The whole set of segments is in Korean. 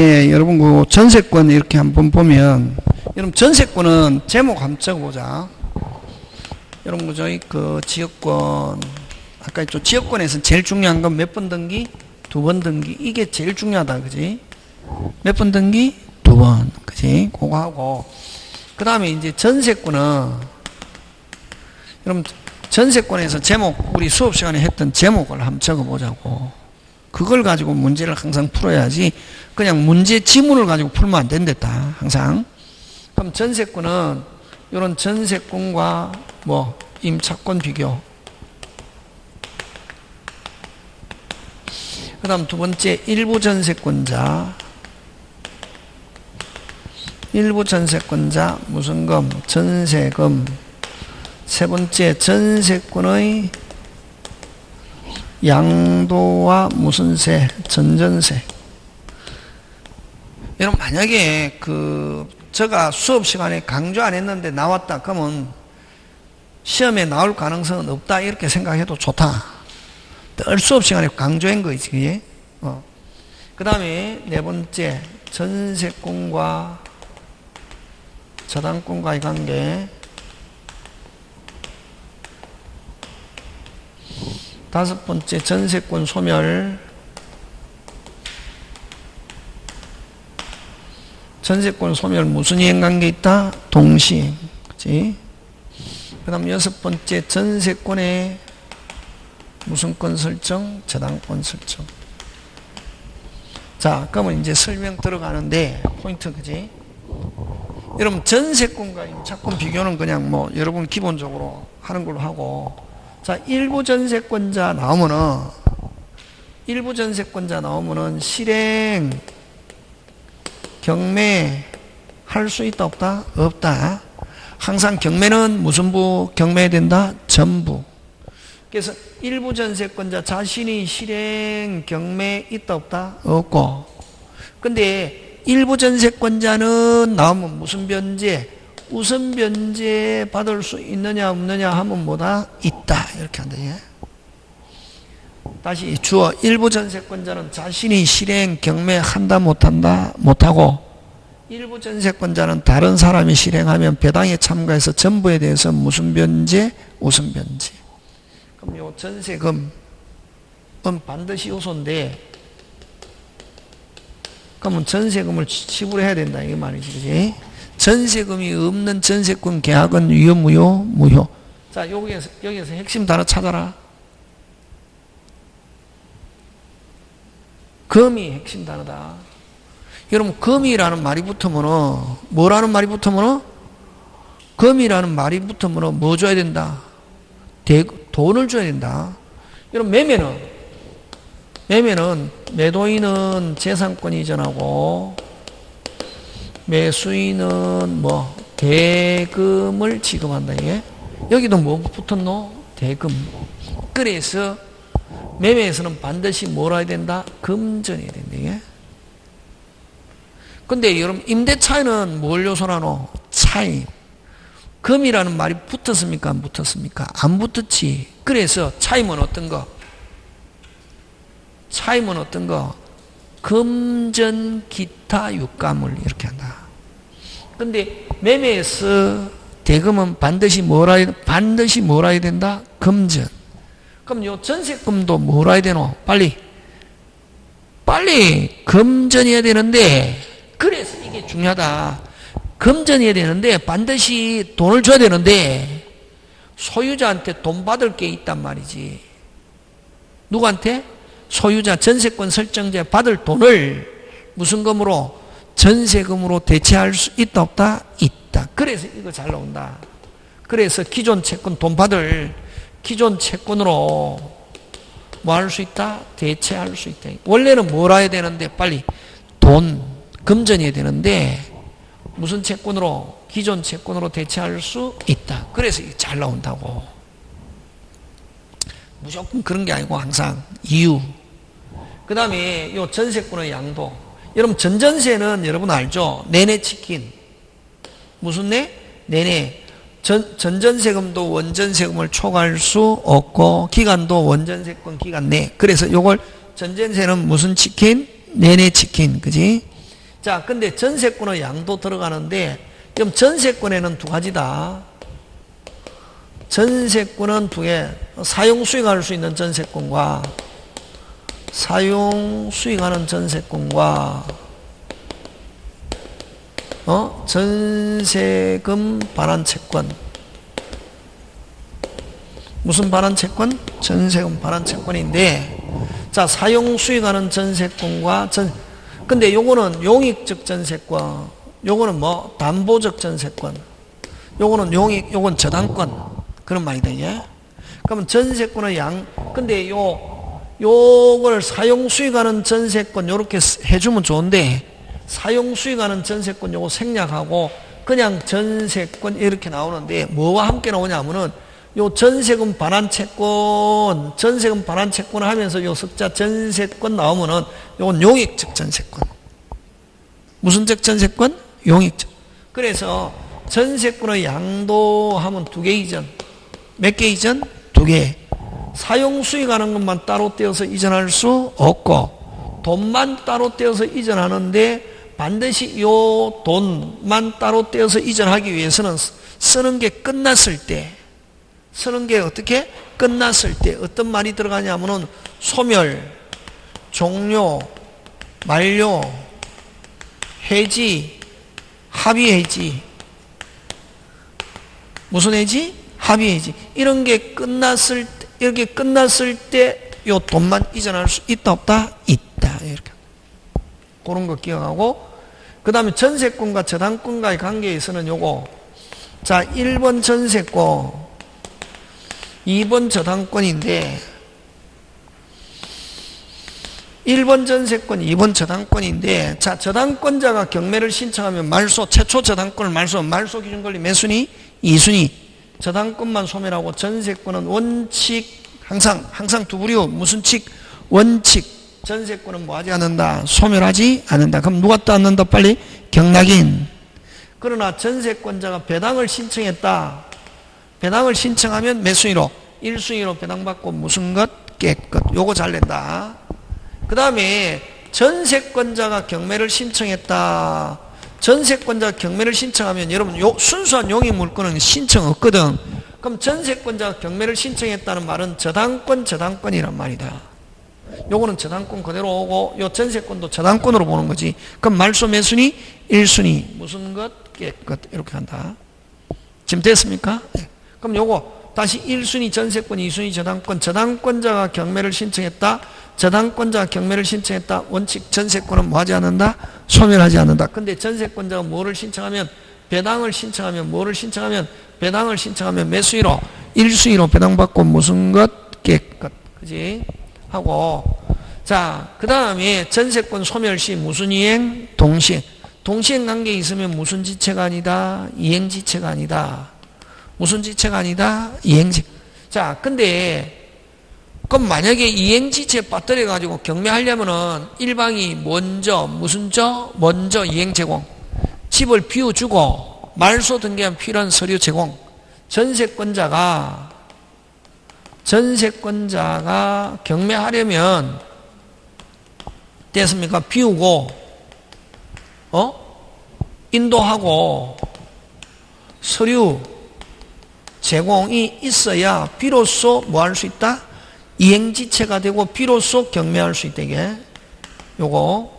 예, 여러분 그 전세권 이렇게 한번 보면 여러분 전세권은 제목 한번 적어보자. 여러분 저희 그 지역권 아까 있죠. 지역권에서 제일 중요한 건 몇 번 등기? 2번 등기. 이게 제일 중요하다, 그지? 몇 번 등기? 2번, 그지? 그거 하고 그 다음에 이제 전세권은 여러분 전세권에서 제목 우리 수업 시간에 했던 제목을 한번 적어보자고. 그걸 가지고 문제를 항상 풀어야지 그냥 문제 지문을 가지고 풀면 안 된댔다 항상. 그럼 전세권은 이런 전세권과 뭐 임차권 비교, 그 다음 두 번째 일부 전세권자 무슨 금? 전세금. 세 번째 전세권의 양도와 무슨 세? 전전세. 여러분 만약에 제가 수업 시간에 강조 안 했는데 나왔다 그러면 시험에 나올 가능성은 없다 이렇게 생각해도 좋다. 늘 수업 시간에 강조한 거지, 그게. 그 다음에 네 번째 전세권과 저당권과의 관계. 다섯 번째 전세권 소멸. 전세권 소멸 무슨 이행관계 있다? 동시행. 그치? 그 다음 여섯 번째 전세권의 무슨 권 설정? 저당권 설정. 자, 그러면 이제 설명 들어가는데 포인트, 그지? 여러분 전세권과 임차권 비교는 그냥 뭐 여러분 기본적으로 하는 걸로 하고, 자, 일부 전세권자 나오면은 실행 경매 할 수 있다 없다? 없다. 항상 경매는 무슨 부 경매해야 된다? 전부. 그래서 일부 전세권자 자신이 실행 경매 있다 없다? 없고. 근데 일부 전세권자는 나오면 무슨 변제? 우선 변제 받을 수 있느냐 없느냐 하면 뭐다? 있다. 이렇게 한다. 예? 다시 주어. 일부 전세권자는 자신이 실행 경매한다 못한다? 못하고, 일부 전세권자는 다른 사람이 실행하면 배당에 참가해서 전부에 대해서 무슨 변제? 우선 변제. 그럼 요 전세금은 반드시 요소인데, 그러면 전세금을 지불해야 된다 이게 말이지, 그지? 전세금이 없는 전세권 계약은 유효, 무효? 무효. 자, 여기에서 핵심 단어 찾아라. 금이 핵심 단어다. 여러분, 금이라는 말이 붙으면은, 뭐라는 말이 붙으면은? 금이라는 말이 붙으면은 뭐 줘야 된다? 돈을 줘야 된다. 여러분, 매매는 매도인은 재산권 이전하고, 매수인은 뭐 대금을 지급한다. 이게 여기도 뭐 붙었노? 대금. 그래서 매매에서는 반드시 뭐라 해야 된다? 금전해야 된다. 이게. 근데 여러분 임대차에는 뭘 요소라노? 차임. 금이라는 말이 붙었습니까? 안 붙었습니까? 안 붙었지. 그래서 차임은 어떤 거? 금전 기타 유가물 이렇게 한다. 근데 매매에서 대금은 반드시 뭐라 해야 된다? 금전. 그럼 요 전세금도 뭐라 해야 되노? 빨리 금전해야 되는데, 그래서 이게 중요하다. 금전해야 되는데 반드시 돈을 줘야 되는데 소유자한테 돈 받을 게 있단 말이지. 누구한테? 소유자, 전세권 설정자에 받을 돈을 무슨 금으로? 전세금으로 대체할 수 있다 없다? 있다. 그래서 이거 잘 나온다. 그래서 기존 채권 돈 받을 기존 채권으로 뭐 할 수 있다? 대체할 수 있다. 원래는 뭐라 해야 되는데 빨리 돈, 금전해야 되는데 무슨 채권으로? 기존 채권으로 대체할 수 있다. 그래서 이게 잘 나온다고. 무조건 그런 게 아니고 항상 이유. 그 다음에 요 전세권의 양도. 여러분 전전세는 여러분 알죠? 내내 치킨. 무슨 내? 내내. 전전세금도 원전세금을 초과할 수 없고, 기간도 원전세권 기간 내. 그래서 요걸 전전세는 무슨 치킨? 내내 치킨. 그지? 자, 근데 전세권의 양도 들어가는데, 그럼 전세권에는 두 가지다. 전세권은 두 개. 사용 수익할 수 있는 전세권과, 사용 수익하는 전세권과, 전세금 반환채권. 무슨 반환채권? 전세금 반환채권인데, 자, 사용 수익하는 전세권과 근데 요거는 용익적 전세권, 요거는 뭐 담보적 전세권, 요거는 요건 저당권, 그런 말이다. 예? 그러면 전세권의 근데 요걸 사용 수익하는 전세권 요렇게 해주면 좋은데, 사용 수익하는 전세권 요거 생략하고 그냥 전세권 이렇게 나오는데, 뭐와 함께 나오냐면은 요 전세금 반환채권을 하면서 요 석자 전세권 나오면은 요건 용익적 전세권. 무슨적 전세권? 용익적. 그래서 전세권의 양도하면 두 개 이전. 몇 개 이전? 두 개. 사용 수익하는 것만 따로 떼어서 이전할 수 없고, 돈만 따로 떼어서 이전하는데, 반드시 요 돈만 따로 떼어서 이전하기 위해서는 쓰는 게 끝났을 때, 쓰는 게 어떻게? 끝났을 때 어떤 말이 들어가냐면은 소멸, 종료, 만료, 해지, 합의해지. 무슨 해지? 합의해지. 이런 게 끝났을 때, 이렇게 끝났을 때 요 돈만 이전할 수 있다 없다? 있다. 이렇게. 그런 거 기억하고, 그 다음에 전세권과 저당권과의 관계에서는 요거, 자, 1번 전세권, 2번 저당권인데, 1번 전세권, 2번 저당권인데, 자, 저당권자가 경매를 신청하면 최초 저당권을 말소 기준 권리 몇 순위? 2순위. 저당권만 소멸하고 전세권은 원칙, 항상 두 부류. 무슨 칙? 원칙. 전세권은 뭐 하지 않는다? 소멸하지 않는다. 그럼 누가 따는다? 빨리? 경락인. 그러나 전세권자가 배당을 신청했다. 배당을 신청하면 몇 순위로? 1순위로 배당받고 무슨 것? 깨끗. 요거 잘 낸다. 그 다음에 전세권자가 경매를 신청했다. 전세권자가 경매를 신청하면 여러분 순수한 용익물권은 신청 없거든. 그럼 전세권자가 경매를 신청했다는 말은 저당권이란 말이다. 요거는 저당권 그대로 오고 요 전세권도 저당권으로 보는 거지. 그럼 말소 몇 순위? 1순위. 무슨 것? 깨끗. 이렇게 한다. 지금 됐습니까? 그럼 요거 다시 1순위 전세권, 2순위 저당권. 저당권자가 경매를 신청했다. 저당권자가 경매를 신청했다. 원칙 전세권은 뭐 하지 않는다? 소멸하지 않는다. 근데 전세권자가 뭐를 신청하면? 배당을 신청하면 뭐를 신청하면? 배당을 신청하면 몇 순위로? 1순위로 배당받고 무슨 것? 깨끗. 그지? 하고, 자, 그 다음에 전세권 소멸 시 무슨 이행? 동시행. 동시행 관계에 있으면 무슨 지체가 아니다? 이행지체가 아니다. 무슨 지체가 아니다? 이행지. 자, 근데, 그럼 만약에 이행지체 빠뜨려 가지고 경매하려면은 일방이 먼저, 무슨 먼저 이행 제공. 집을 비워주고, 말소 등기한 필요한 서류 제공. 전세권자가 경매하려면, 됐습니까? 비우고, 인도하고, 서류, 제공이 있어야 비로소 뭐 할 수 있다? 이행지체가 되고 비로소 경매할 수 있다. 이게 요거.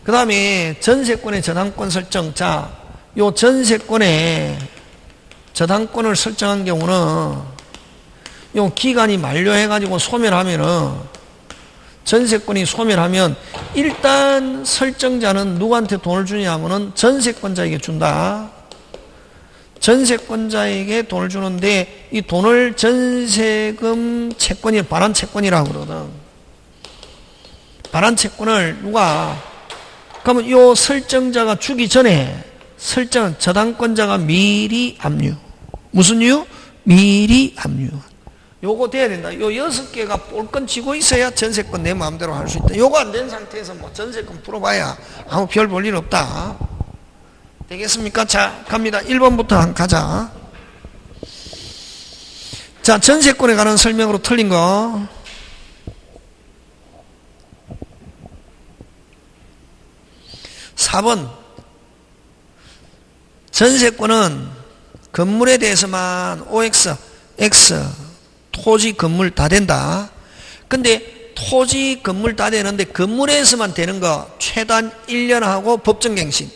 그 다음에 전세권의 저당권 설정. 자, 요 전세권의 저당권을 설정한 경우는 요 기간이 만료해가지고 소멸하면은 전세권이 소멸하면 일단 설정자는 누구한테 돈을 주냐 하면은 전세권자에게 준다. 전세권자에게 돈을 주는데 이 돈을 전세금 채권이 반환채권이라고 그러거든. 반환채권을 누가 그러면 요 설정자가 주기 전에 저당권자가 미리 압류. 무슨 유? 미리 압류. 요거 돼야 된다. 요 6개가 볼건 쥐고 있어야 전세권 내 마음대로 할 수 있다. 요거 안 된 상태에서 뭐 전세권 풀어봐야 아무 별 볼 일 없다. 되겠습니까? 자, 갑니다. 1번부터 가자. 자, 전세권에 관한 설명으로 틀린 거. 4번. 전세권은 건물에 대해서만 OX, X, 토지, 건물 다 된다. 근데 토지, 건물 다 되는데 건물에서만 되는 거 최단 1년하고 법정갱신.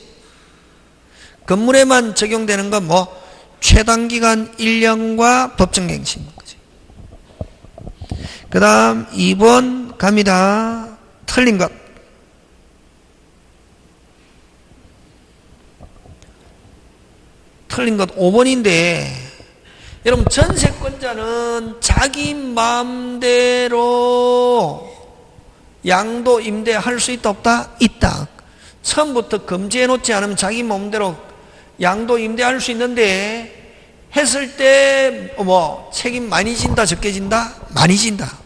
건물에만 적용되는 건 뭐 최단기간 1년과 법정갱신. 그 다음 2번 갑니다. 틀린 것. 틀린 것 5번인데 여러분 전세권자는 자기 마음대로 양도 임대할 수 있다 없다? 있다. 처음부터 금지해 놓지 않으면 자기 마음대로 양도 임대할 수 있는데 했을 때 뭐 책임 많이 진다 적게 진다? 많이 진다.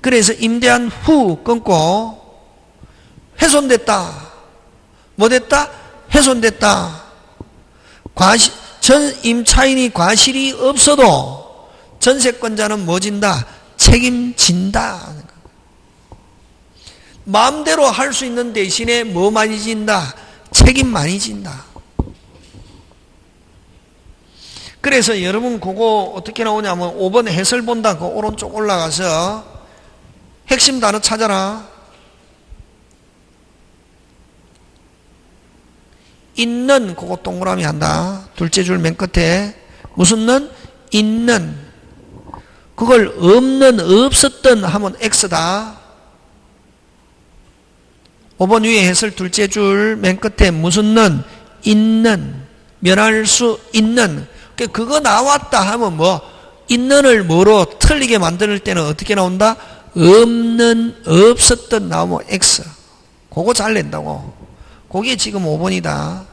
그래서 임대한 후 끊고 훼손됐다. 뭐 됐다? 훼손됐다. 임차인이 과실이 없어도 전세권자는 뭐 진다? 책임진다. 마음대로 할 수 있는 대신에 뭐 많이 진다? 책임 많이 진다. 그래서 여러분 그거 어떻게 나오냐면 5번 해설 본다. 그 오른쪽 올라가서 핵심 단어 찾아라. 있는 그거 동그라미 한다. 둘째 줄 맨 끝에 무슨 는? 있는. 그걸 없는 없었던 하면 X다. 5번 위에 해설 둘째 줄 맨 끝에 무슨 는? 있는. 면할 수 있는. 그거 나왔다 하면 뭐 있는을 뭐로 틀리게 만들 때는 어떻게 나온다? 없는 없었던 나오면 X. 그거 잘 낸다고. 그게 지금 5번이다.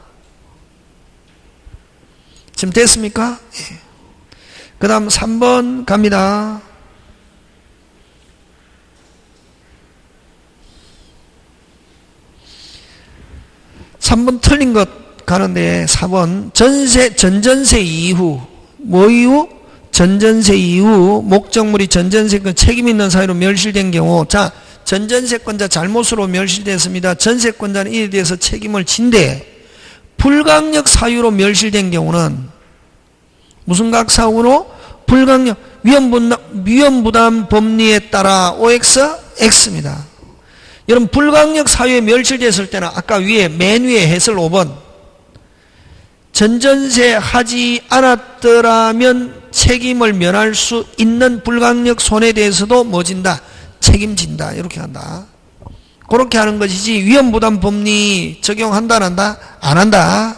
지금 됐습니까? 예. 그 다음 3번 갑니다. (3번) 틀린 것 가는데 4번 전전세 이후 뭐 이후? 전전세 이후 목적물이 전전세권 책임 있는 사유로 멸실된 경우 자 전전세권자 잘못으로 멸실됐습니다. 전세권자는 이에 대해서 책임을 진대 불강력 사유로 멸실된 경우는 무슨 각 사유로? 불강력 위험부담 법리에 따라 OX, X입니다. 여러분 불강력 사유에 멸실됐을 때는 아까 위에 맨 위에 해설 5번 전전세 하지 않았더라면 책임을 면할 수 있는 불강력 손해에 대해서도 뭐 진다? 책임진다. 이렇게 한다. 그렇게 하는 것이지 위험부담 법리 적용한다 안 한다? 안 한다.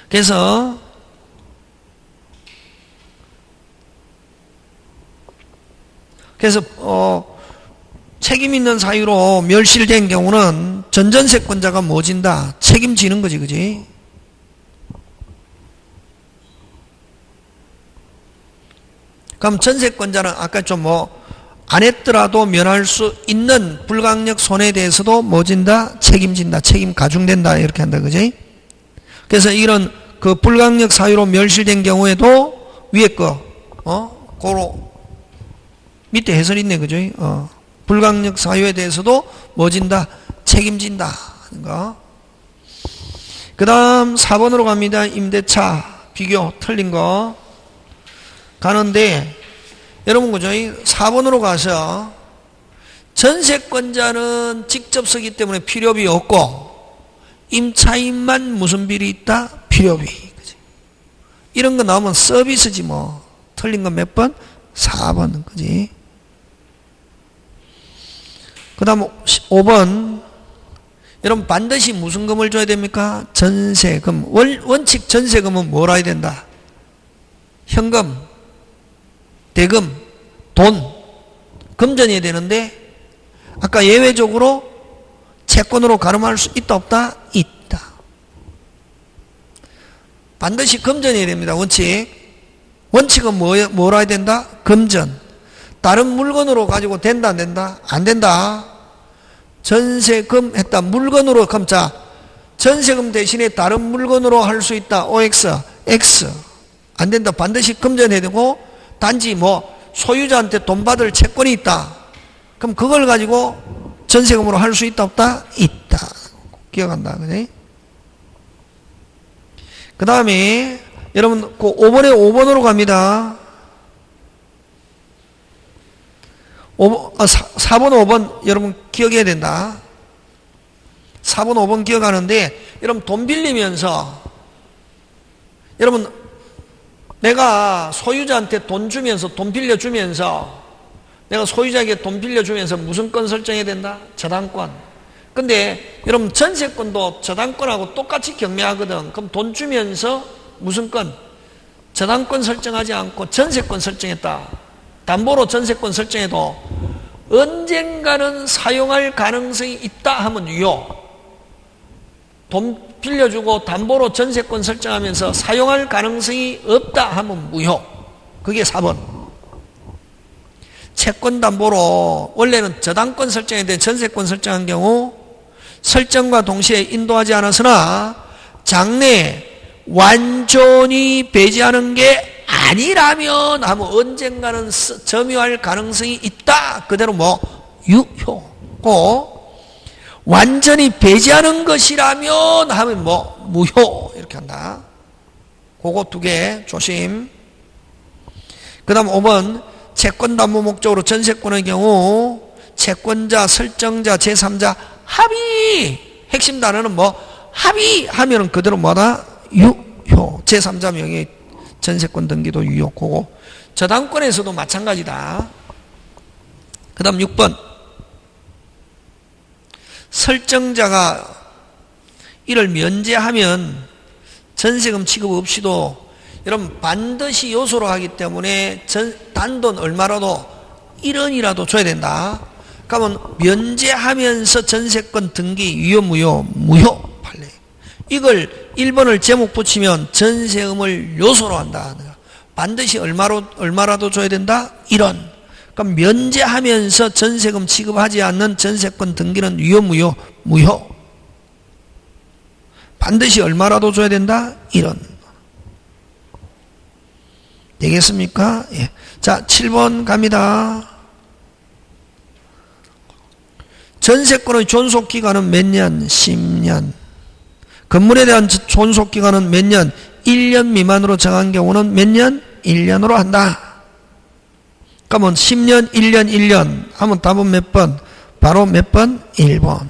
그래서 책임 있는 사유로 멸실된 경우는 전전세권자가 뭐 진다? 책임지는 거지, 그지? 그럼 전세권자는 아까 좀 안 했더라도 면할 수 있는 불강력 손해에 대해서도 뭐 진다? 책임진다. 책임 가중된다. 이렇게 한다, 그지? 그래서 이런 그 불강력 사유로 멸실된 경우에도 위에 거, 고로 밑에 해설 있네, 그죠? 불강력 사유에 대해서도 뭐 진다? 책임진다. 하는 거. 그 다음 4번으로 갑니다. 임대차 비교 틀린 거 가는데 여러분 그죠? 4번으로 가서 전세권자는 직접 쓰기 때문에 필요비 없고 임차인만 무슨 비리 있다? 필요비. 그치? 이런 거 나오면 서비스지 뭐. 틀린 거 몇 번? 4번. 그지? 그 다음 5번. 여러분 반드시 무슨 금을 줘야 됩니까? 전세금. 원칙 전세금은 뭐라 해야 된다? 현금, 대금, 돈, 금전이 되는데 아까 예외적으로 채권으로 가름할 수 있다 없다? 있다. 반드시 금전이 됩니다. 원칙. 원칙은 뭐라 해야 된다? 금전. 다른 물건으로 가지고 된다 안 된다? 안 된다. 전세금 했다. 물건으로 그럼 자 전세금 대신에 다른 물건으로 할 수 있다. OX, X. 안 된다. 반드시 금전해야 되고 단지 뭐 소유자한테 돈 받을 채권이 있다. 그럼 그걸 가지고 전세금으로 할 수 있다 없다? 있다. 기억한다. 그지? 그 다음에 여러분 그 5번으로 갑니다. 4번 5번 여러분 기억해야 된다. 4번 5번 기억하는데 여러분 돈 빌리면서 여러분 내가 소유자한테 돈 주면서 돈 빌려주면서 내가 소유자에게 돈 빌려주면서 무슨 건 설정해야 된다? 저당권. 근데 여러분 전세권도 저당권하고 똑같이 경매하거든. 그럼 돈 주면서 무슨 건? 저당권 설정하지 않고 전세권 설정했다. 담보로 전세권 설정해도 언젠가는 사용할 가능성이 있다 하면 유효. 돈 빌려주고 담보로 전세권 설정하면서 사용할 가능성이 없다 하면 무효. 그게 4번. 채권 담보로 원래는 저당권 설정인데 전세권 설정한 경우 설정과 동시에 인도하지 않았으나 장래 완전히 배제하는 게 아니라면 하면 언젠가는 점유할 가능성이 있다. 그대로 뭐 유효고 완전히 배제하는 것이라면 하면 뭐 무효 이렇게 한다. 그거 두 개 조심. 그 다음 5번 채권 담보 목적으로 전세권의 경우 채권자, 설정자, 제3자 합의. 핵심 단어는 뭐 합의하면 그대로 뭐다? 유효. 제3자 명의 전세권 등기도 유효. 그거 저당권에서도 마찬가지다. 그 다음 6번 설정자가 이를 면제하면 전세금 취급 없이도 여러분 반드시 요소로 하기 때문에 단돈 얼마라도 1원이라도 줘야 된다. 그러면 면제하면서 전세권 등기 유효 무효? 무효. 판례. 이걸 1번을 제목 붙이면 전세금을 요소로 한다. 반드시 얼마라도 줘야 된다? 1원. 그럼 면제하면서 전세금 취급하지 않는 전세권 등기는 유효 무효? 무효. 반드시 얼마라도 줘야 된다? 1원. 되겠습니까? 예. 자, 7번 갑니다. 전세권의 존속기간은 몇 년? 10년. 건물에 대한 존속기간은 몇 년? 1년 미만으로 정한 경우는 몇 년? 1년으로 한다. 그러면 10년, 1년, 1년 하면 답은 몇 번? 바로 몇 번? 1번.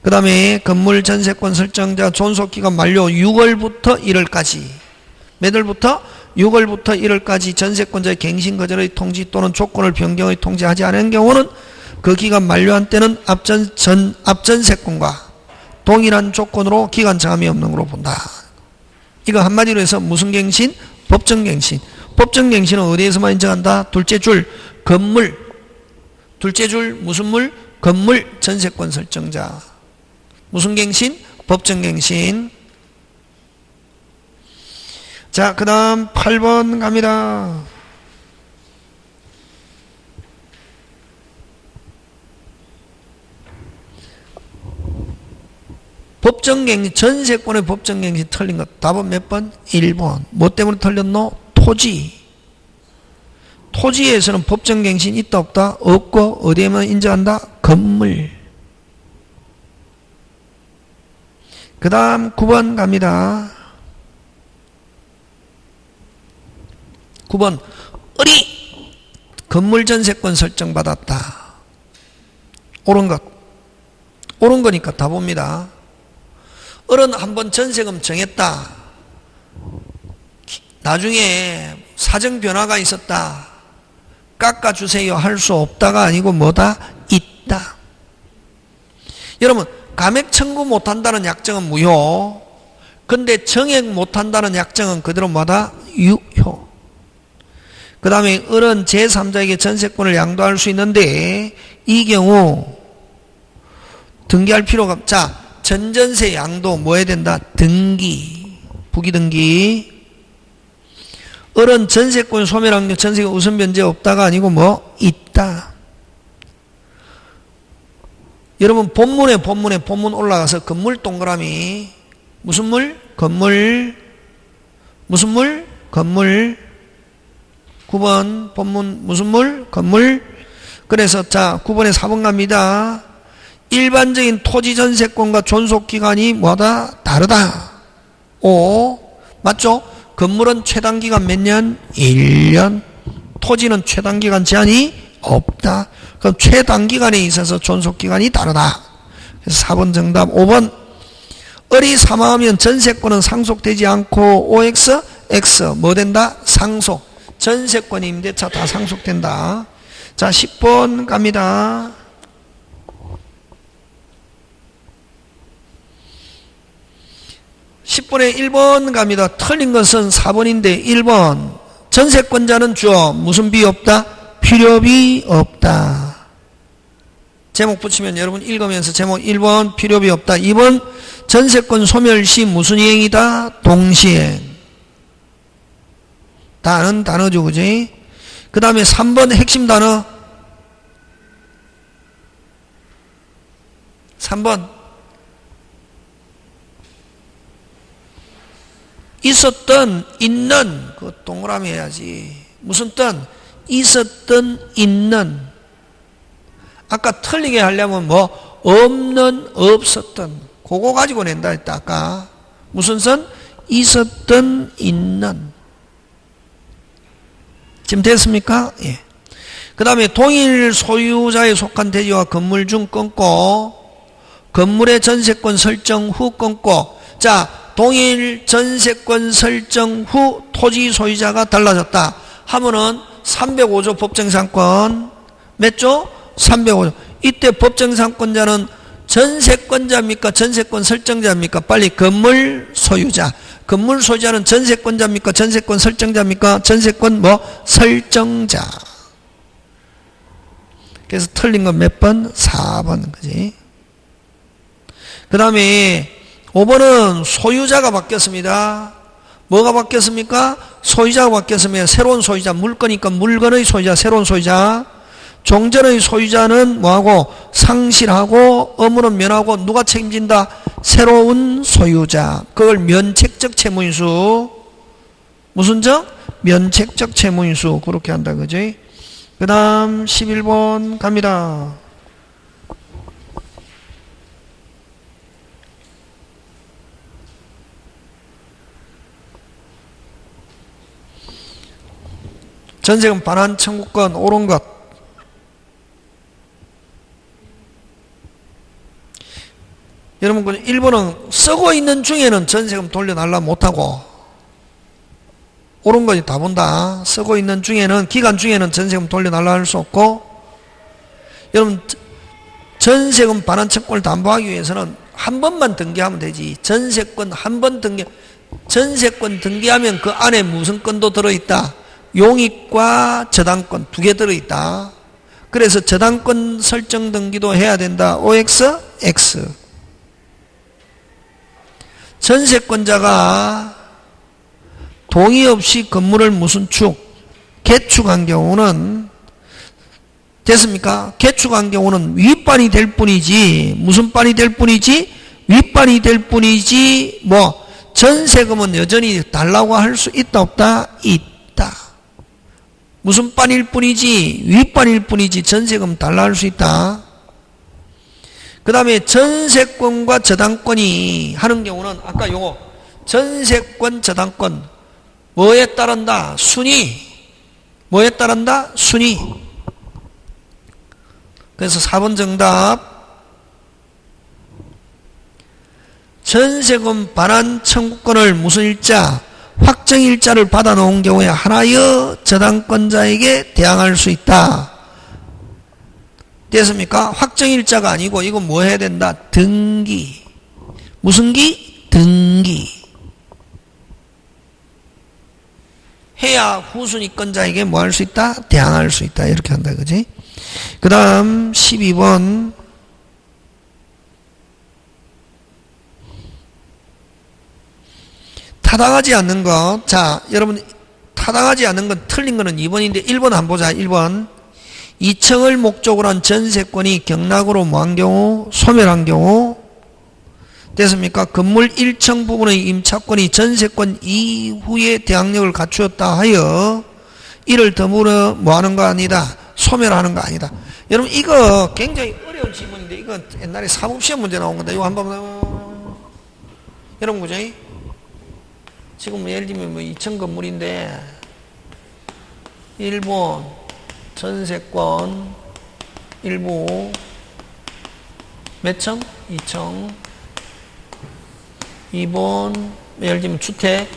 그 다음에 건물 전세권 설정자 존속기간 만료 6월부터 1월까지. 몇 월부터? 6월부터 1월까지 전세권자의 갱신거절의 통지 또는 조건을 변경의 통지하지 않은 경우는 그 기간 만료한 때는 앞전세권과 동일한 조건으로 기간 정함이 없는 걸로 본다. 이거 한마디로 해서 무슨 갱신? 법정갱신. 법정갱신은 어디에서만 인정한다? 둘째 줄 건물. 둘째 줄 무슨 물? 건물 전세권 설정자. 무슨 갱신? 법정갱신. 자, 그 다음 8번 갑니다. 법정갱신, 전세권의 법정갱신 틀린 것. 답은 몇 번? 1번. 뭐 때문에 틀렸노? 토지. 토지에서는 법정갱신 있다 없다? 없고 어디에만 인정한다? 건물. 그 다음 9번 갑니다. 9번 어리 건물 전세권 설정받았다. 옳은 것. 옳은 거니까 다 봅니다. 어른 한번 전세금 정했다. 나중에 사정 변화가 있었다. 깎아주세요 할 수 없다가 아니고 뭐다? 있다. 여러분 감액 청구 못한다는 약정은 무효. 근데 정액 못한다는 약정은 그대로 뭐다? 유효. 그 다음에 어른 제3자에게 전세권을 양도할 수 있는데 이 경우 등기할 필요가 없. 자, 전전세 양도 뭐 해야 된다? 등기. 부기등기. 어른 전세권 소멸확률 전세금 우선 변제 없다가 아니고 뭐 있다. 여러분 본문 올라가서 건물 동그라미 무슨 물? 건물. 무슨 물? 건물. 9번 본문 무슨 물? 건물. 그래서 자 9번에 4번 갑니다. 일반적인 토지 전세권과 존속기간이 뭐다? 다르다. 5. 맞죠? 건물은 최단기간 몇 년? 1년. 토지는 최단기간 제한이 없다. 그럼 최단기간에 있어서 존속기간이 다르다. 그래서 4번 정답. 5번 을이 사망하면 전세권은 상속되지 않고 OX, X 뭐 된다? 상속. 전세권, 임대차 다 상속된다. 자, 10번 갑니다. 10번에 1번 갑니다. 틀린 것은 4번인데 1번 전세권자는 주어 무슨 비 없다? 필요비 없다. 제목 붙이면 여러분 읽으면서 제목 1번 필요비 없다. 2번 전세권 소멸시 무슨 이행이다? 동시행. 다 아는 단어죠, 그지? 그 다음에 3번 핵심 단어 3번 있었던 있는 그 동그라미 해야지. 무슨 떤? 있었던 있는. 아까 틀리게 하려면 뭐 없는 없었던 그거 가지고 낸다 했다. 아까 무슨 선? 있었던 있는. 지금 됐습니까? 예. 그 다음에 동일 소유자에 속한 대지와 건물 중 끊고 건물의 전세권 설정 후 끊고. 자, 동일 전세권 설정 후 토지 소유자가 달라졌다 하면은 305조 법정상권 몇 조? 305조. 이때 법정상권자는 전세권자입니까? 전세권 설정자입니까? 빨리 건물 소유자. 건물 소유자는 전세권자입니까? 전세권 설정자입니까? 전세권 뭐? 설정자. 그래서 틀린 건 몇 번? 4번. 그지? 그 다음에 5번은 소유자가 바뀌었습니다. 뭐가 바뀌었습니까? 소유자가 바뀌었습니다. 새로운 소유자. 물건이니까 물건의 소유자, 새로운 소유자. 종전의 소유자는 뭐하고? 상실하고 의무는 면하고 누가 책임진다? 새로운 소유자. 그걸 면책적 채무인수. 무슨 적? 면책적 채무인수. 그렇게 한다. 그지? 그 다음 11번 갑니다. 전세금 반환 청구권 옳은 것. 여러분 1번은 쓰고 있는 중에는 전세금 돌려달라 못하고 옳은 것이 다 본다. 쓰고 있는 중에는 기간 중에는 전세금 돌려달라 할 수 없고 여러분 전세금 반환 청구권을 담보하기 위해서는 한 번만 등기하면 되지. 전세권 한 번 등기 전세권 등기하면 그 안에 무슨 건도 들어있다? 용익과 저당권 두 개 들어있다. 그래서 저당권 설정 등기도 해야 된다. OX, X. 전세권자가 동의 없이 건물을 무슨 축? 개축한 경우는 됐습니까? 개축한 경우는 윗반이 될 뿐이지 무슨 반이 될 뿐이지? 윗반이 될 뿐이지 뭐 전세금은 여전히 달라고 할 수 있다 없다? 있다. 무슨 반일 뿐이지 윗반일 뿐이지 전세금 달라 할 수 있다. 그 다음에 전세권과 저당권이 하는 경우는 아까 요거 전세권 저당권 뭐에 따른다? 순위. 뭐에 따른다? 순위. 그래서 4번 정답 전세금 반환 청구권을 무슨 일자? 확정일자를 받아놓은 경우에 하나여 저당권자에게 대항할 수 있다. 됐습니까? 확정일자가 아니고 이거 뭐 해야 된다? 등기. 무슨 기? 등기. 해야 후순위권자에게 뭐 할 수 있다? 대항할 수 있다. 이렇게 한다. 그지? 그 다음 12번 타당하지 않는 것. 자, 여러분 타당하지 않는 건 틀린 거는 2번인데 1번 한번 보자. 1번 2층을 목적으로 한 전세권이 경락으로 뭐한 경우? 소멸한 경우. 됐습니까? 건물 1층 부분의 임차권이 전세권 이후에 대항력을 갖추었다 하여 이를 더불어 뭐하는 거 아니다? 소멸하는 거 아니다. 여러분 이거 굉장히 어려운 지문인데 이거 옛날에 사법시험 문제 나온 건데 이거 한번 여러분 그죠? 지금 예를 들면 뭐 2층 건물인데 일본 전세권 일부 몇 층? 2층 2번 예를 들면 주택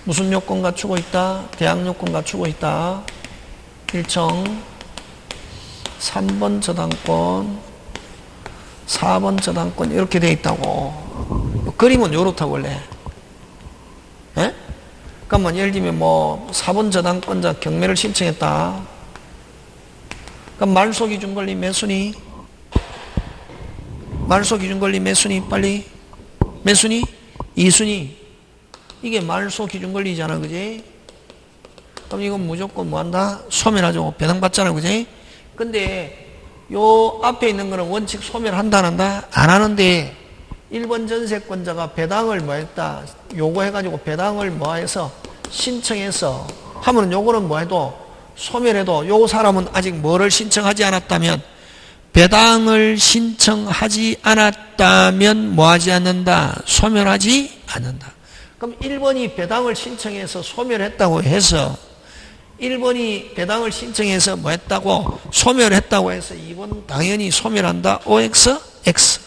무슨 요건 갖추고 있다? 대학 요건 갖추고 있다. 1층 3번 저당권 4번 저당권 이렇게 돼 있다고. 그림은 요렇다고 원래. 예? 그러면 예를 들면 뭐 4번 저당권자 경매를 신청했다. 그럼 말소 기준 권리 몇 순위? 말소 기준 권리 몇 순위? 빨리. 몇 순위? 2순위. 이게 말소 기준 권리잖아. 그지? 그럼 이건 무조건 뭐 한다? 소멸하죠. 배당받잖아. 그지? 근데 요 앞에 있는 거는 원칙 소멸한다 안 한다? 안 하는데 1번 전세권자가 배당을 뭐 했다? 요구해가지고 배당을 뭐 해서 신청해서 하면은 요거는 뭐 해도 소멸해도 요 사람은 아직 뭐를 신청하지 않았다면 배당을 신청하지 않았다면 뭐 하지 않는다? 소멸하지 않는다. 그럼 1번이 배당을 신청해서 소멸했다고 해서 1번이 배당을 신청해서 뭐 했다고? 소멸했다고 해서 2번 당연히 소멸한다. OX, X.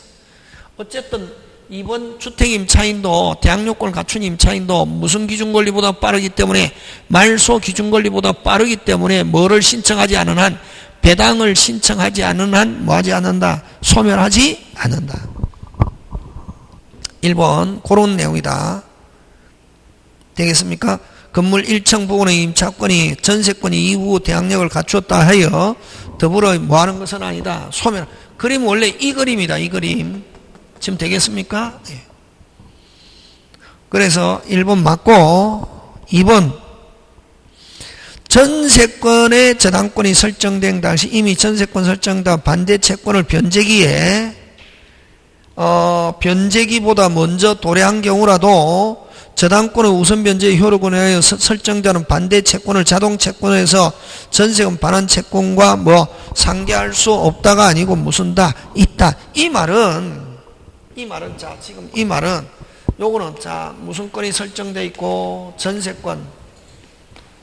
어쨌든 2번 주택 임차인도 대학 요건을 갖춘 임차인도 무슨 기준 권리보다 빠르기 때문에 말소 기준 권리보다 빠르기 때문에 뭐를 신청하지 않은 한 배당을 신청하지 않은 한 뭐 하지 않는다? 소멸하지 않는다. 1번 그런 내용이다. 되겠습니까? 건물 1층 부분의 임차권이 전세권이 이후 대항력을 갖추었다 하여 더불어 뭐하는 것은 아니다. 소멸. 그림 원래 이 그림이다. 이 그림. 지금 되겠습니까? 예. 그래서 1번 맞고 2번 전세권의 저당권이 설정된 당시 이미 전세권 설정다 반대 채권을 변제기에 변제기보다 먼저 도래한 경우라도 저당권의 우선 변제의 효력에 하여 설정자는 반대 채권을 자동 채권에서 전세금 반환 채권과 뭐 상계할 수 없다가 아니고 무슨 다 있다. 이 말은 자 지금 이 말은 요거는 자 무슨 건이 설정돼 있고 전세권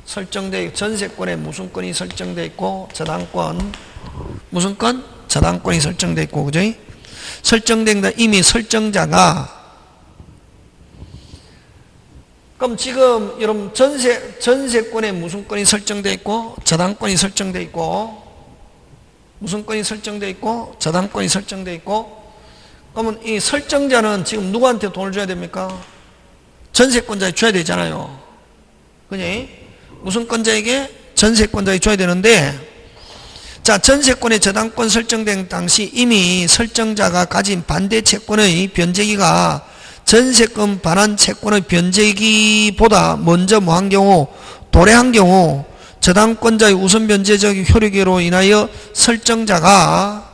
설정돼 있고 전세권에 무슨 건이 설정돼 있고 저당권 무슨 건 저당권이 설정돼 있고 그죠? 설정된 이미 설정자가 그럼 지금 여러분 전세권에 무슨 건이 설정돼 있고 저당권이 설정돼 있고 무슨 건이 설정돼 있고 저당권이 설정돼 있고 그러면 이 설정자는 지금 누구한테 돈을 줘야 됩니까? 전세권자에 줘야 되잖아요. 그지? 무슨 권자에게? 전세권자에 줘야 되는데 자 전세권의 저당권 설정된 당시 이미 설정자가 가진 반대 채권의 변제기가 전세금 반환 채권의 변제기보다 먼저 뭐 한 경우 도래한 경우 저당권자의 우선 변제적 효력으로 인하여 설정자가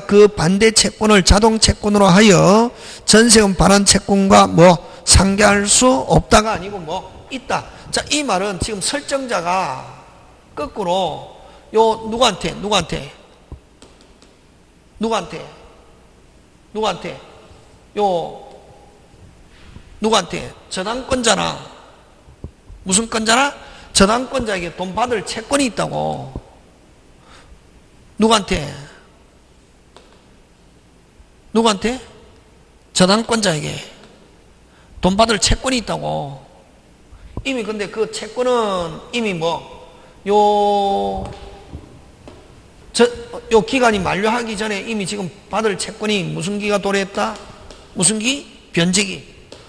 그 반대 채권을 자동 채권으로 하여 전세금 반환 채권과 뭐 상계할 수 없다가 아니고 뭐 있다. 자, 이 말은 지금 설정자가 거꾸로 요 누구한테 저당권자나 무슨 권자나 저당권자에게 돈 받을 채권이 있다고. 누구한테? 저당권자에게 돈 받을 채권이 있다고. 이미 근데 그 채권은 이미 요 기간이 만료하기 전에 이미 지금 받을 채권이 무슨 기가 도래했다? 무슨 기? 변제기.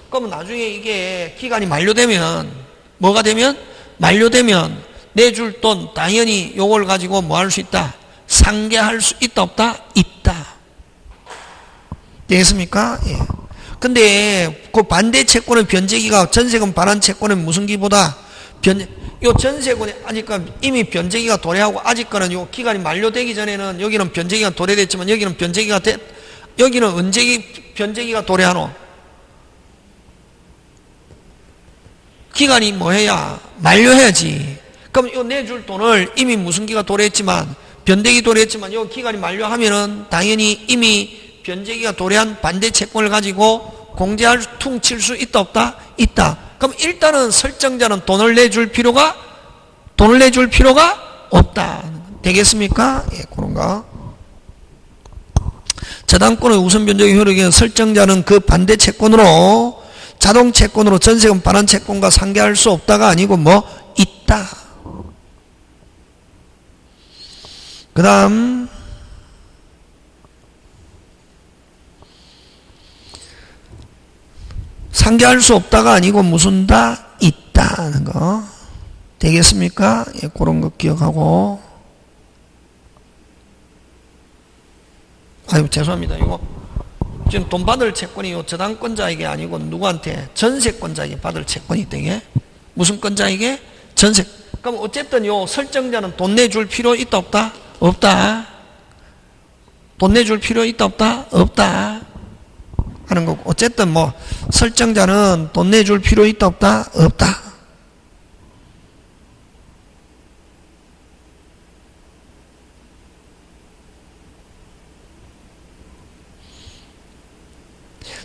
그러면 나중에 이게 기간이 만료되면 뭐가 되면? 만료되면 내줄 돈 당연히 요걸 가지고 뭐 할 수 있다? 상계할 수 있다 없다? 있다. 되겠습니까? 예. 근데 그 반대 채권의 변제기가 전세금 반환 채권의 무슨 기보다 요 전세권이 아직 이미 변제기가 도래하고 아직 거는 요 기간이 만료되기 전에는 여기는 변제기가 도래됐지만 여기는 여기는 언제 변제기가 도래하노? 기간이 뭐 해야? 만료해야지. 그럼 요 내줄 돈을 이미 무슨 기가 도래했지만, 변대기 도래했지만 요 기간이 만료하면은 당연히 이미 변제기가 도래한 반대 채권을 가지고 공제할 퉁칠 수 있다 없다? 있다. 그럼 일단은 설정자는 돈을 내줄 필요가 없다. 되겠습니까? 예, 그런가? 저당권의 우선 변제기 효력에 설정자는 그 반대 채권으로 자동 채권으로 전세금 반환 채권과 상계할 수 없다가 아니고 뭐 있다. 그 다음 상계할 수 없다가 아니고 무슨 다 있다는 거 되겠습니까? 예, 그런 거 기억하고. 아유, 죄송합니다. 이거 지금 돈 받을 채권이 요 저당권자에게 아니고 누구한테? 전세권자에게 받을 채권이 되게. 무슨 권자에게? 전세. 그럼 어쨌든 요 설정자는 돈 내줄 필요 있다 없다? 없다. 돈 내줄 필요 있다 없다? 없다. 하는 거고. 어쨌든 뭐 설정자는 돈 내줄 필요 있다 없다? 없다.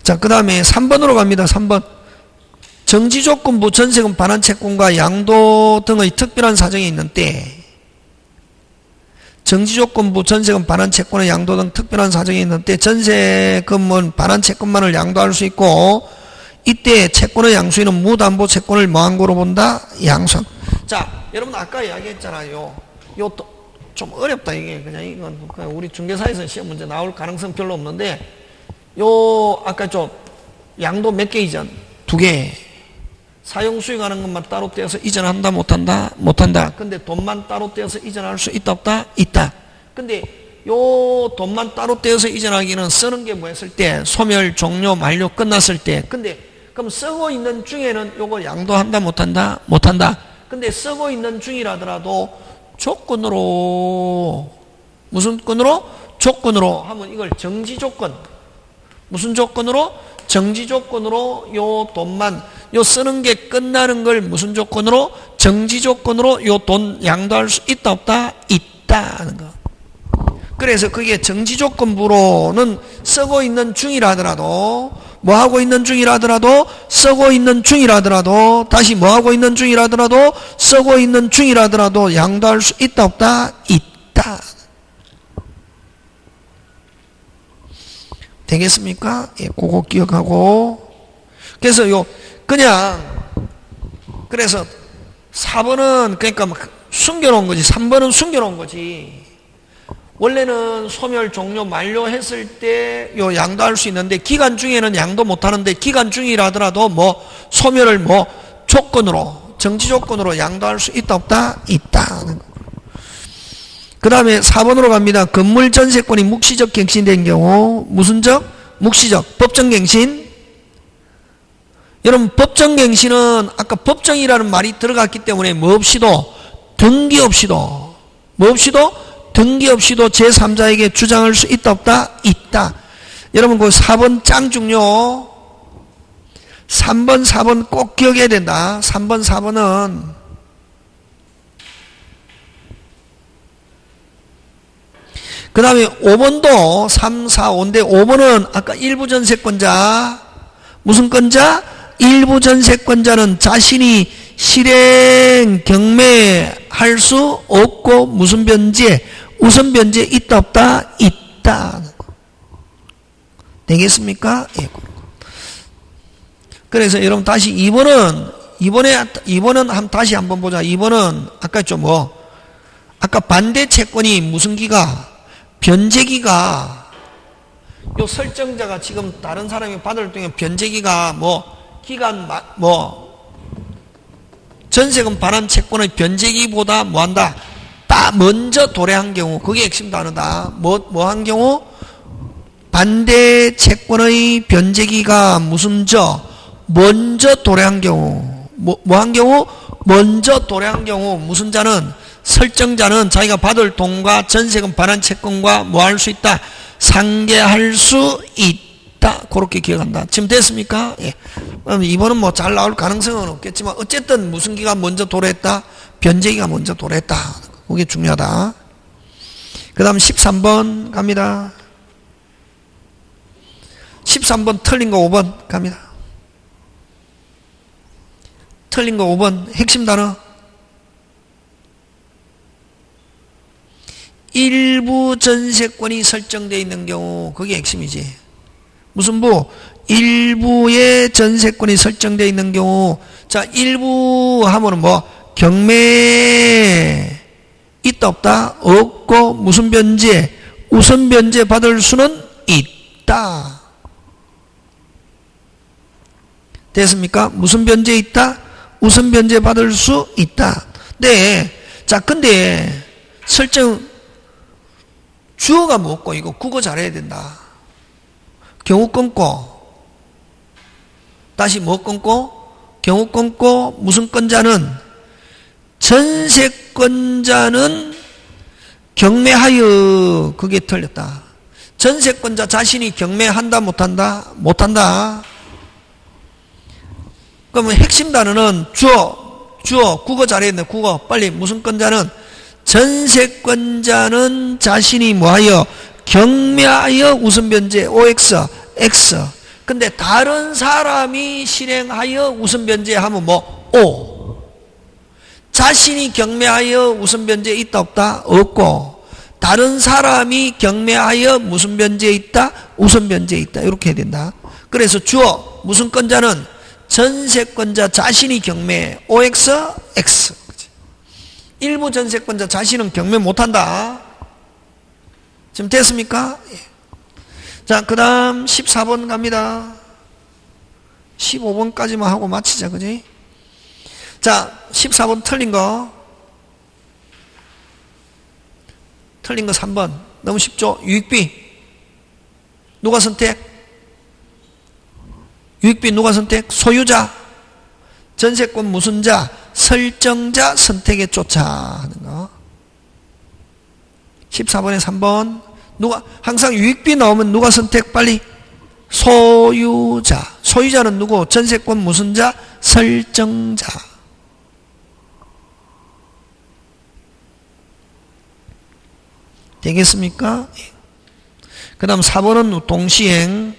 자, 그 다음에 3번으로 갑니다. 3번. 정지조건부 전세금 반환 채권과 양도 등의 특별한 사정이 있는 때, 정지조건부 전세금 반환 채권의 양도 등 특별한 사정이 있는 때 전세금은 반환 채권만을 양도할 수 있고, 이때 채권의 양수인은 무담보 채권을 뭐한 거로 본다? 양수한. 자, 여러분 아까 이야기했잖아요. 요 좀 어렵다 이게. 그냥 이건 그냥 우리 중개사에서 시험 문제 나올 가능성 별로 없는데, 요 아까 좀 양도 몇 개 이전? 2개. 사용 수익하는 것만 따로 떼어서 이전한다 못한다? 못한다. 근데 돈만 따로 떼어서 이전할 수 있다 없다? 있다. 근데 요 돈만 따로 떼어서 이전하기는 쓰는 게 뭐 했을 때? 소멸, 종료, 만료 끝났을 때. 근데 그럼 쓰고 있는 중에는 요거 양도한다 못한다? 못한다. 근데 쓰고 있는 중이라더라도 조건으로, 무슨 건으로? 조건으로 하면 이걸 정지조건. 무슨 조건으로? 정지조건으로 요 돈만, 요 쓰는 게 끝나는 걸 무슨 조건으로? 정지조건으로 요 돈 양도할 수 있다 없다? 있다 하는 거. 그래서 그게 정지조건부로는 쓰고 있는 중이라더라도, 뭐 하고 있는 중이라더라도, 쓰고 있는 중이라더라도, 다시 뭐 하고 있는 중이라더라도, 쓰고 있는 중이라더라도 양도할 수 있다 없다? 있다. 되겠습니까? 예, 그거 기억하고. 그래서 그래서 4번은 그러니까 숨겨놓은 거지. 3번은 숨겨놓은 거지. 원래는 소멸, 종료, 만료했을 때 요 양도할 수 있는데, 기간 중에는 양도 못 하는데, 기간 중이라더라도 뭐, 소멸을 뭐, 조건으로, 정지 조건으로 양도할 수 있다 없다? 있다. 그 다음에 4번으로 갑니다. 건물 전세권이 묵시적 갱신된 경우, 무슨 적? 묵시적. 법정 갱신. 여러분, 법정 갱신은 아까 법정이라는 말이 들어갔기 때문에 뭐 없이도, 등기 없이도, 뭐 없이도, 등기 없이도 제3자에게 주장할 수 있다 없다? 있다. 여러분, 그 4번 짱 중요. 3번, 4번 꼭 기억해야 된다. 3번, 4번은 그 다음에 5번도 3, 4, 5인데 5번은 아까 일부 전세권자, 무슨 권자? 일부 전세권자는 자신이 실행 경매할 수 없고 무슨 변제? 우선 변제 있다 없다? 있다. 되겠습니까? 예. 그래서 여러분 다시 2번은 다시 한번 보자. 2번은 아까 좀 아까 반대 채권이 무슨 기가? 변제기가, 요 설정자가 지금 다른 사람이 받을 동안 변제기가 기간 전세금 반환 채권의 변제기보다 뭐한다? 먼저 도래한 경우, 그게 핵심 단어다. 한 경우? 반대 채권의 변제기가 먼저 도래한 경우. 한 경우? 먼저 도래한 경우, 무슨 자는? 설정자는 자기가 받을 돈과 전세금 반환 채권과 뭐 할 수 있다? 상계할 수 있다. 그렇게 기억한다. 지금 됐습니까? 예. 이번은 잘 나올 가능성은 없겠지만, 어쨌든 무슨 기가 먼저 도래했다? 변제기가 먼저 도래했다. 그게 중요하다. 그 다음 13번 갑니다. 13번 틀린 거 5번 갑니다. 틀린 거 5번 핵심 단어. 일부 전세권이 설정되어 있는 경우, 그게 핵심이지. 무슨 부? 일부의 전세권이 설정되어 있는 경우. 자, 일부 하면은 뭐 경매 있다 없다? 없고 무슨 변제? 우선 변제 받을 수는 있다. 됐습니까? 무슨 변제 있다? 우선 변제 받을 수 있다. 네. 자, 근데 설정 주어가 뭐고 이거 국어 잘해야 된다. 경우 끊고 다시 뭐 끊고? 경우 끊고 무슨 건자는 전세권자는 경매하여. 그게 틀렸다. 전세권자 자신이 경매한다 못한다? 못한다. 그러면 핵심 단어는 주어 국어 잘해야 된다. 국어 빨리. 무슨 건자는 전세권자는 자신이 뭐하여? 경매하여 우선변제 OX X. 근데 다른 사람이 실행하여 우선변제 하면 뭐 O. 자신이 경매하여 우선변제 있다 없다? 없고 다른 사람이 경매하여 무슨 변제 있다? 우선변제 있다. 이렇게 해야 된다. 그래서 주어 무슨 건자는 전세권자 자신이 경매 OX X. 일부 전세권자 자신은 경매 못한다. 지금 됐습니까? 자, 그 다음 14번 갑니다. 15번까지만 하고 마치자, 그지? 자, 14번 틀린 거 3번. 너무 쉽죠? 유익비. 누가 선택? 유익비 누가 선택? 소유자. 전세권 무슨 자? 설정자 선택에 쫓아 하는 거. 14번에 3번. 누가, 항상 유익비 나오면 누가 선택? 빨리. 소유자. 소유자는 누구? 전세권 무슨 자? 설정자. 되겠습니까? 그 다음 4번은 동시행.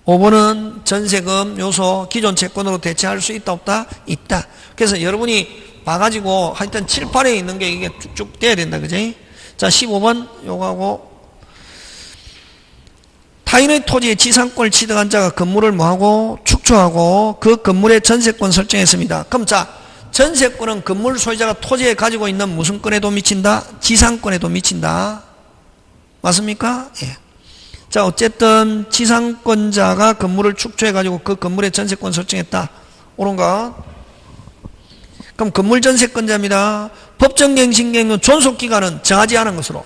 5번은 전세금 요소 기존 채권으로 대체할 수 있다 없다? 있다. 그래서 여러분이 봐가지고 하여튼 7, 8에 있는 게 이게 쭉쭉 돼야 된다. 그지? 자, 15번 요거하고 타인의 토지에 지상권을 취득한 자가 건물을 뭐하고? 축조하고 그 건물의 전세권 설정했습니다. 그럼 자, 전세권은 건물 소유자가 토지에 가지고 있는 무슨 권에도 미친다? 지상권에도 미친다. 맞습니까? 예. 자, 어쨌든 지상권자가 건물을 축조해가지고 그 건물의 전세권 설정했다. 옳은가? 그럼 건물 전세권자입니다. 법정갱신되면 존속기간은 정하지 않은 것으로.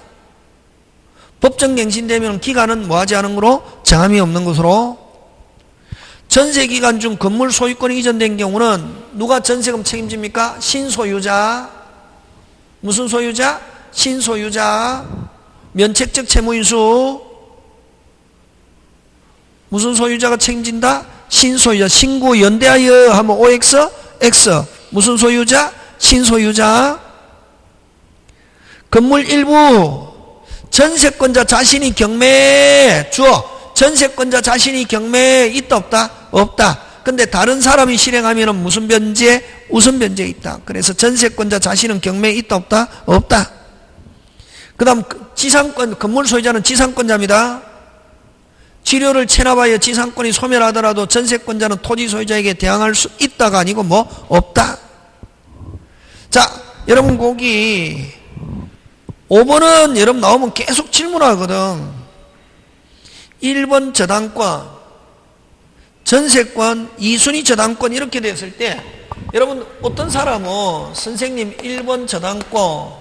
법정갱신되면 기간은 뭐하지 않은 것으로? 정함이 없는 것으로. 전세기간 중 건물 소유권이 이전된 경우는 누가 전세금 책임집니까? 신소유자. 무슨 소유자? 신소유자. 면책적 채무인수. 무슨 소유자가 책임진다? 신소유자. 신고 연대하여 하면 OX, X. 무슨 소유자? 신소유자. 건물 일부. 전세권자 자신이 경매. 주어. 전세권자 자신이 경매에 있다 없다? 없다. 근데 다른 사람이 실행하면 무슨 변제? 우선 변제에 있다. 그래서 전세권자 자신은 경매에 있다 없다? 없다. 그 다음 지상권, 건물 소유자는 지상권자입니다. 지료를 체납하여 지상권이 소멸하더라도 전세권자는 토지 소유자에게 대항할 수 있다가 아니고 뭐? 없다. 자, 여러분 거기 5번은 여러분 나오면 계속 질문하거든. 1번 저당권, 전세권, 2순위 저당권 이렇게 됐을 때 여러분 어떤 사람은 선생님 1번 저당권,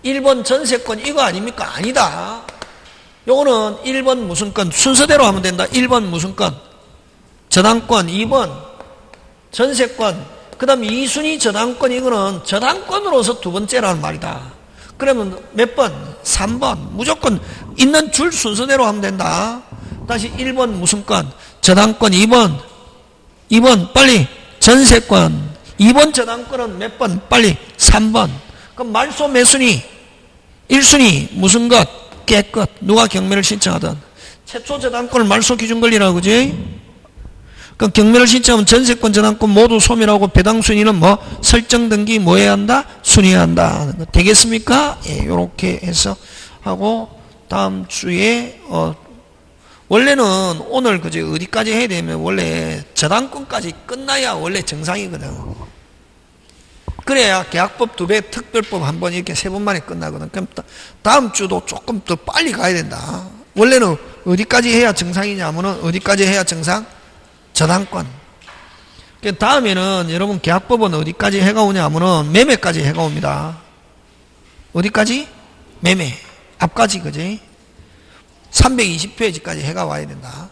1번 전세권 이거 아닙니까? 아니다. 요거는 1번 무슨 건 순서대로 하면 된다. 1번 무슨 건? 저당권, 2번 전세권, 그 다음 2순위 저당권 이거는 저당권으로서 두 번째라는 말이다. 그러면 몇 번? 3번. 무조건 있는 줄 순서대로 하면 된다. 다시 1번 무슨 건? 저당권. 2번 빨리 전세권. 2번 저당권은 몇 번? 빨리 3번. 그럼 말소 매순위 1순위 무슨 것? 깨끗. 누가 경매를 신청하든 최초 저당권을 말소 기준 권리라고 그지? 그럼 경매를 신청하면 전세권 저당권 모두 소멸하고 배당 순위는 뭐 설정 등기 뭐 해야 한다? 순위해야 한다. 되겠습니까? 예, 요렇게 해서 하고 다음 주에 원래는 오늘 그제 어디까지 해야 되면 원래 저당권까지 끝나야 원래 정상이거든. 그래야 계약법 2배, 특별법 한 번 이렇게 3번 만에 끝나거든. 그럼 다음 주도 조금 더 빨리 가야 된다. 원래는 어디까지 해야 정상이냐면은 어디까지 해야 정상? 저당권. 다음에는 여러분 계약법은 어디까지 해가 오냐 하면은 매매까지 해가 옵니다. 어디까지? 매매. 앞까지 그지? 320페이지까지 해가 와야 된다.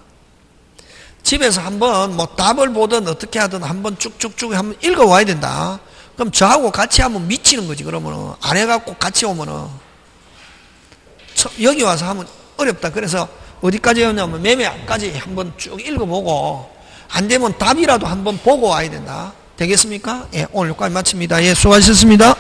집에서 한번 뭐 답을 보든 어떻게 하든 한번 쭉쭉쭉 한번 읽어 와야 된다. 그럼 저하고 같이 하면 미치는 거지. 그러면은 안 해갖고 같이 오면은 여기 와서 하면 어렵다. 그래서 어디까지 해오냐면 매매 앞까지 한번 쭉 읽어보고 안 되면 답이라도 한번 보고 와야 된다. 되겠습니까? 예, 오늘 여기까지 마칩니다. 예, 수고하셨습니다.